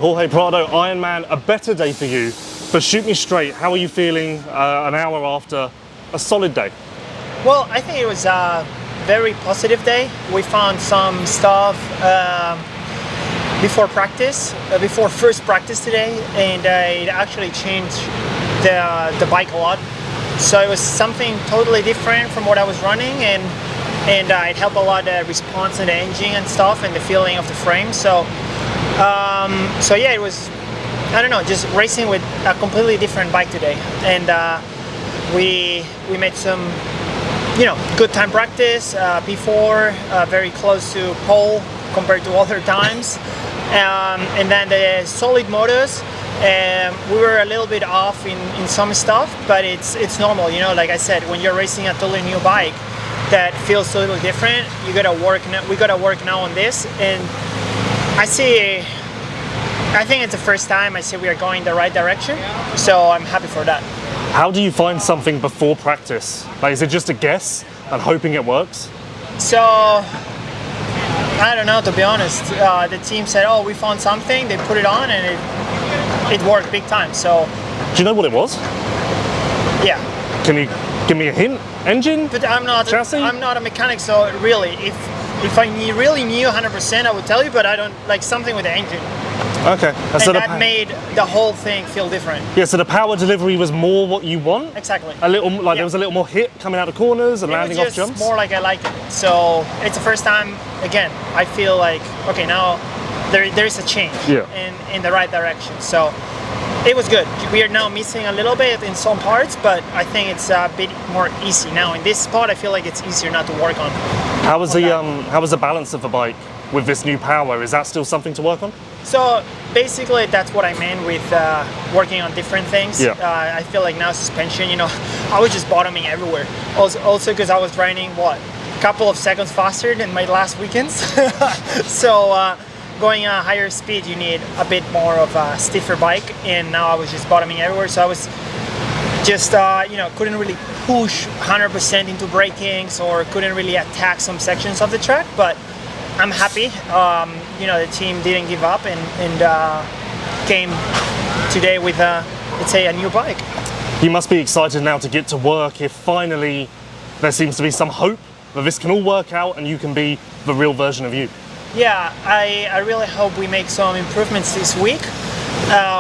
Jorge Prado, Ironman, a better day for you, but shoot me straight, how are you feeling an hour after a solid day? Well, I think it was a very positive day. We found some stuff before practice, before first practice today, and it actually changed the bike a lot. So it was something totally different from what I was running, and it helped a lot the response in the engine and stuff, and the feeling of the frame. So yeah, it was, I don't know, just racing with a completely different bike today, and we made some, good time practice before, very close to pole compared to other times, and then the solid motos. We were a little bit off in some stuff, but it's normal, like I said, when you're racing a totally new bike that feels totally different, we gotta work now on this, and I think it's the first time I see we are going the right direction, so I'm happy for that. How do you find something before practice? Like, is it just a guess and hoping it works? So, I don't know, to be honest. The team said, oh, we found something, they put it on, and it worked big time, so. Do you know what it was? Yeah. Can you give me a hint? Engine? But I'm not a mechanic, so really, if I really knew 100%, I would tell you, but I don't, like something with the engine. Okay. And that made the whole thing feel different. Yeah, so the power delivery was more what you want? Exactly. There was a little more hit coming out of corners and landing off jumps? More like I like it. So it's the first time, again, I feel like, okay, now there is a change in the right direction. So it was good. We are now missing a little bit in some parts, but I think it's a bit more easy now. In this spot, I feel like it's easier now to work on. How was the balance of the bike with this new power? Is that still something to work on? So basically, that's what I meant with working on different things. Yeah. I feel like now suspension, I was just bottoming everywhere. Also because I was riding a couple of seconds faster than my last weekends. So going a higher speed, you need a bit more of a stiffer bike, and now I was just bottoming everywhere. So I was just couldn't really push 100% into brakings, or couldn't really attack some sections of the track, but I'm happy. The team didn't give up and came today with let's say a new bike. You must be excited now to get to work if finally there seems to be some hope that this can all work out and you can be the real version of you. Yeah, I really hope we make some improvements this week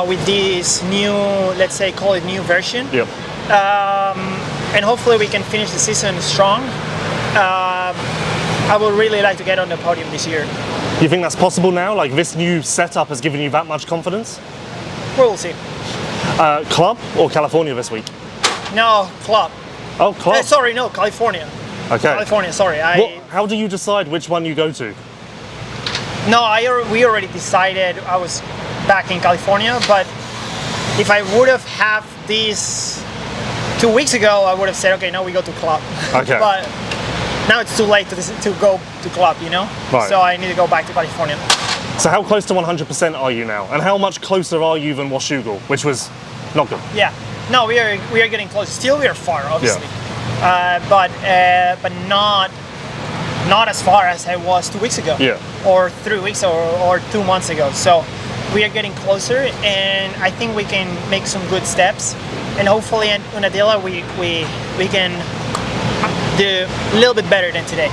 with this new, let's say, call it new version. Yep. And hopefully we can finish the season strong. I would really like to get on the podium this year. You think that's possible now? Like, this new setup has given you that much confidence? We'll see. Club or California this week? No, club. Oh, club. Sorry, no, California. Okay. California, sorry. How do you decide which one you go to? No, we already decided I was back in California, but if I would have had this 2 weeks ago, I would have said, okay, now we go to club. Okay. But now it's too late to go to club, Right. So I need to go back to California. So how close to 100% are you now? And how much closer are you than Washougal, which was not good? Yeah. No, we are getting close. Still, we are far, obviously. Yeah. But not as far as I was 2 weeks ago. Yeah. Or 3 weeks or 2 months ago. So we are getting closer, and I think we can make some good steps. And hopefully in Unadilla we can do a little bit better than today.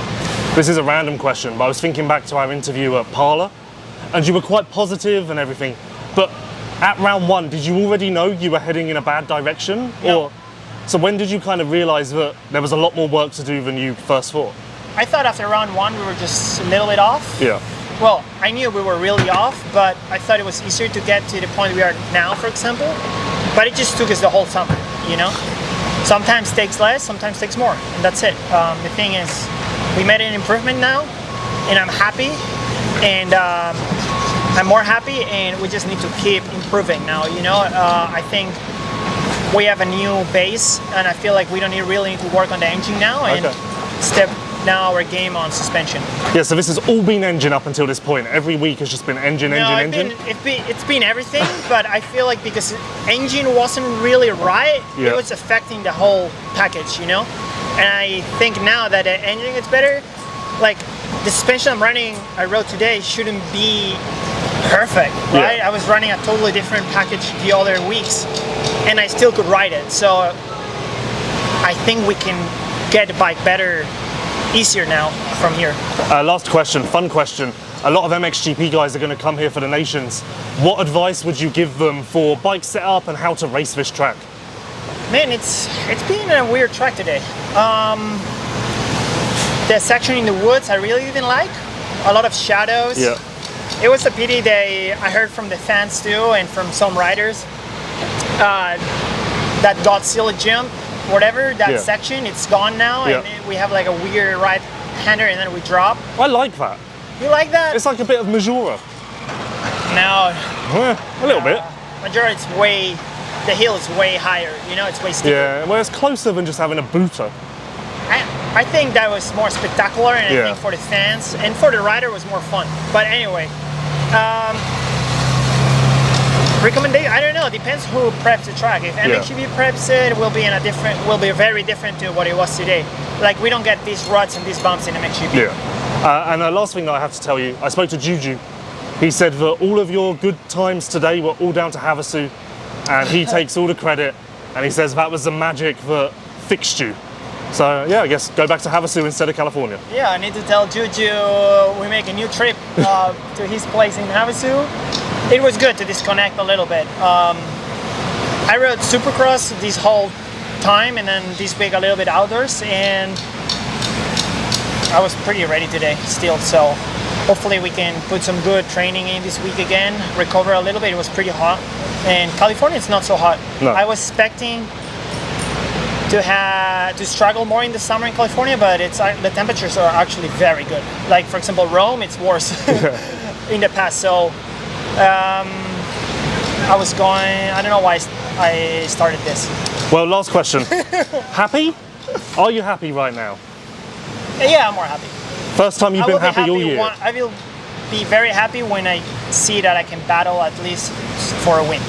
This is a random question, but I was thinking back to our interview at Parla, and you were quite positive and everything. But at round one, did you already know you were heading in a bad direction? No. So when did you kind of realize that there was a lot more work to do than you first thought? I thought after round one we were just a little bit off. Yeah. Well, I knew we were really off, but I thought it was easier to get to the point we are now, for example. But it just took us the whole summer, Sometimes takes less, sometimes takes more, and that's it. The thing is, we made an improvement now, and I'm happy, and I'm more happy, and we just need to keep improving now, I think we have a new base, and I feel like we don't really need to work on the engine now, and step now our game on suspension. Yeah, so this has all been engine up until this point. Every week has just been engine. It's been everything, but I feel like because engine wasn't really right, it was affecting the whole package, And I think now that the engine gets better, like the suspension I rode today shouldn't be perfect, right? Yeah. I was running a totally different package the other weeks, and I still could ride it. So I think we can get the bike better, easier now from here. Last question, fun question. A lot of MXGP guys are going to come here for the Nations. What advice would you give them for bike setup and how to race this track? Man, it's been a weird track today. The section in the woods I really didn't like. A lot of shadows. Yeah. It was a pity I heard from the fans too and from some riders that Godzilla jump, whatever, that section, it's gone now, and we have like a weird right-hander and then we drop. I like that. You like that? It's like a bit of Majora. No. A little bit. Majora, the hill is way higher, you know, it's way steeper. Yeah, well, it's closer than just having a booter. I think that was more spectacular, and I think for the fans and for the rider was more fun. But anyway, recommendation, I don't know, depends who preps the track. If MXGP preps it, will be very different to what it was today. Like, we don't get these ruts and these bumps in MXGP. Yeah. And the last thing that I have to tell you, I spoke to Juju. He said that all of your good times today were all down to Havasu, and he takes all the credit, and he says that was the magic that fixed you. So yeah, I guess go back to Havasu instead of California. Yeah, I need to tell Juju we make a new trip to his place in Havasu. It was good to disconnect a little bit. I rode Supercross this whole time, and then this week a little bit outdoors, and I was pretty ready today still. So hopefully we can put some good training in this week again, recover a little bit. It was pretty hot, and California is not so hot. No. I was expecting to struggle more in the summer in California, but the temperatures are actually very good. Like, for example, Rome, it's worse in the past. So I was going, I don't know why I started this. Well, last question. Happy? Are you happy right now? Yeah, I'm more happy. First time you've been happy all year? I will be very happy when I see that I can battle at least for a win.